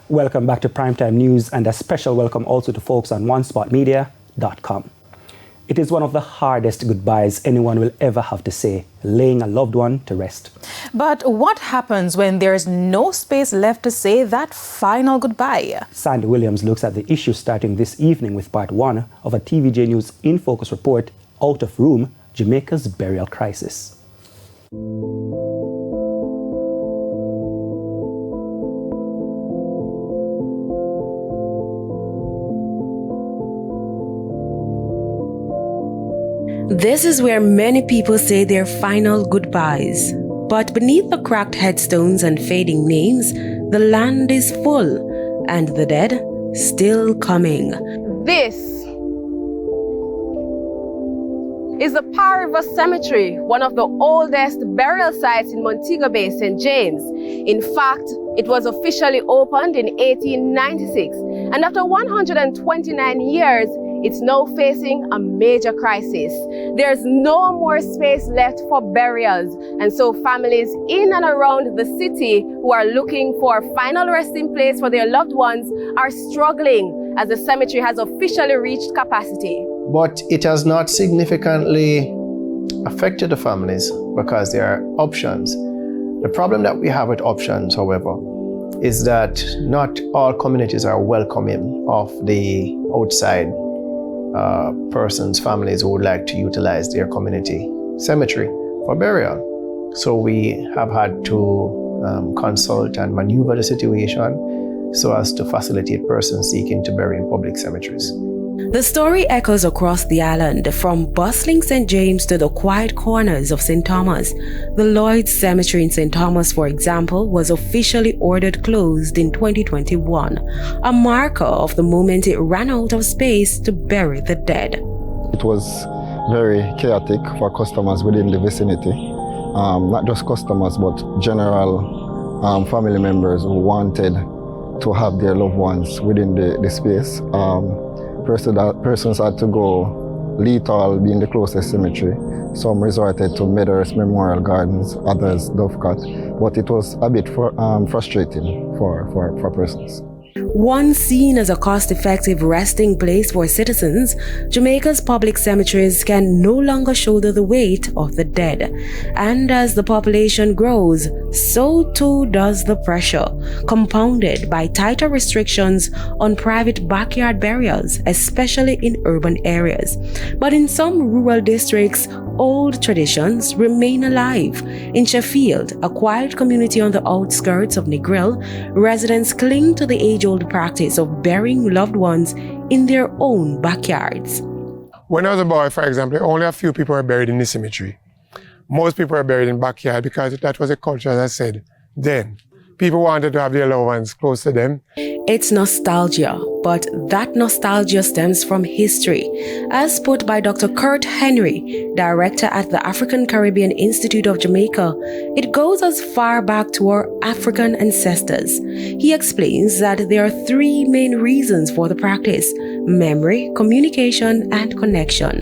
Welcome back to Primetime News, and a special welcome also to folks on onespotmedia.com. It is one of the hardest goodbyes anyone will ever have to say, laying a loved one to rest. But what happens when there's no space left to say that final goodbye? Sandy Williams looks at the issue starting this evening with part 1 of a TVJ News In Focus report, Out of Room, Jamaica's Burial Crisis. This is where many people say their final goodbyes. But beneath the cracked headstones and fading names, the land is full, and the dead still coming. This is the Par River Cemetery, one of the oldest burial sites in Montego Bay, St. James. In fact, it was officially opened in 1896, and after 129 years, it's now facing a major crisis. There's no more space left for burials, and so families in and around the city who are looking for a final resting place for their loved ones are struggling as the cemetery has officially reached capacity. But it has not significantly affected the families because there are options. The problem that we have with options, however, is that not all communities are welcoming of the outside persons, families who would like to utilize their community cemetery for burial. So we have had to consult and maneuver the situation so as to facilitate persons seeking to bury in public cemeteries. The story echoes across the island, from bustling St. James to the quiet corners of St. Thomas. The Lloyd's Cemetery in St. Thomas, for example, was officially ordered closed in 2021, a marker of the moment it ran out of space to bury the dead. It was very chaotic for customers within the vicinity, not just customers, but general family members who wanted to have their loved ones within the space. Persons had to go Lethal, being the closest cemetery. Some resorted to Meadows Memorial Gardens, others Dovecote, but it was a bit frustrating for persons. Once seen as a cost-effective resting place for citizens, Jamaica's public cemeteries can no longer shoulder the weight of the dead. And as the population grows, so too does the pressure, compounded by tighter restrictions on private backyard burials, especially in urban areas. But in some rural districts, old traditions remain alive. In Sheffield, a quiet community on the outskirts of Negril, residents cling to the age-old practice of burying loved ones in their own backyards. When I was a boy, for example, only a few people were buried in the cemetery. Most people were buried in backyard because that was a culture, as I said. Then, people wanted to have their loved ones close to them. It's nostalgia, but that nostalgia stems from history. As put by Dr. Kurt Henry, director at the African Caribbean Institute of Jamaica, it goes as far back to our African ancestors. He explains that there are 3 main reasons for the practice: memory, communication, and connection.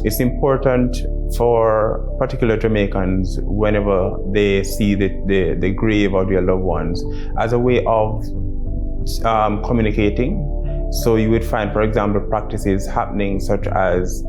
It's important for particular Jamaicans, whenever they see the grave of their loved ones, as a way of communicating. So you would find, for example, practices happening such as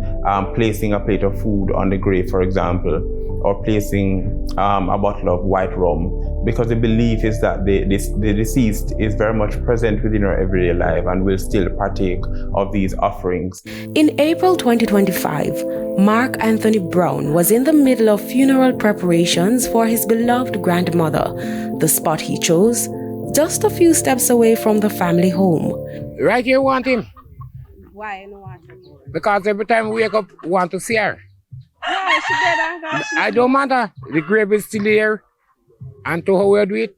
placing a plate of food on the grave, for example, or placing a bottle of white rum, because the belief is that the deceased is very much present within our everyday life and will still partake of these offerings. In April 2025, Mark Anthony Brown was in the middle of funeral preparations for his beloved grandmother. The spot he chose, just a few steps away from the family home. Right here, want him. Why I don't want him? Because every time we wake up, want to see her. Why? She dead. I don't matter. The grave is still here. And to how we do it,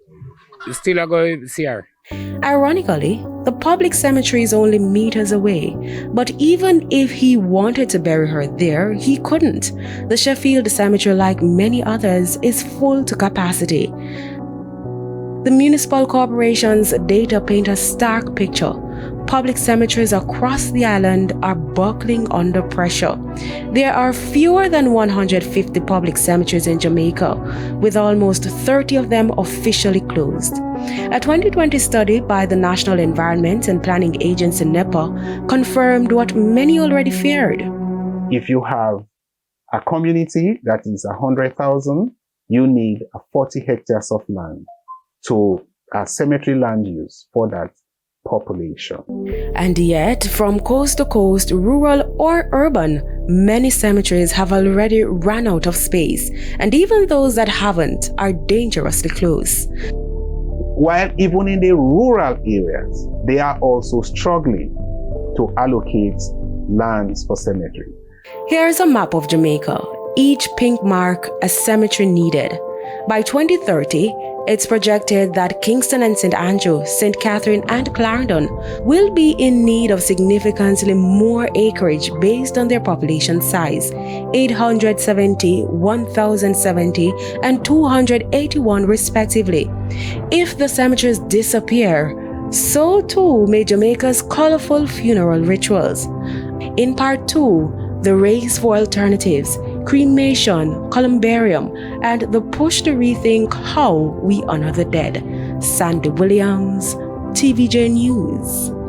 we still are going to see her. Ironically, the public cemetery is only meters away. But even if he wanted to bury her there, he couldn't. The Sheffield Cemetery, like many others, is full to capacity. The municipal corporation's data paint a stark picture. public cemeteries across the island are buckling under pressure. There are fewer than 150 public cemeteries in Jamaica, with almost 30 of them officially closed. A 2020 study by the National Environment and Planning Agency NEPA confirmed what many already feared. If you have a community that is 100,000, you need 40 hectares of land to cemetery land use for that population. And yet, from coast to coast, rural or urban, many cemeteries have already run out of space, and even those that haven't are dangerously close. While even in the rural areas, they are also struggling to allocate lands for cemetery. Here's a map of Jamaica. Each pink mark a cemetery needed. By 2030, it's projected that Kingston and St. Andrew, St. Catherine and Clarendon will be in need of significantly more acreage based on their population size, 870, 1,070 and 281 respectively. If the cemeteries disappear, so too may Jamaica's colorful funeral rituals. In part 2, the race for alternatives, cremation, columbarium, and the push to rethink how we honor the dead. Sandy Williams, TVJ News.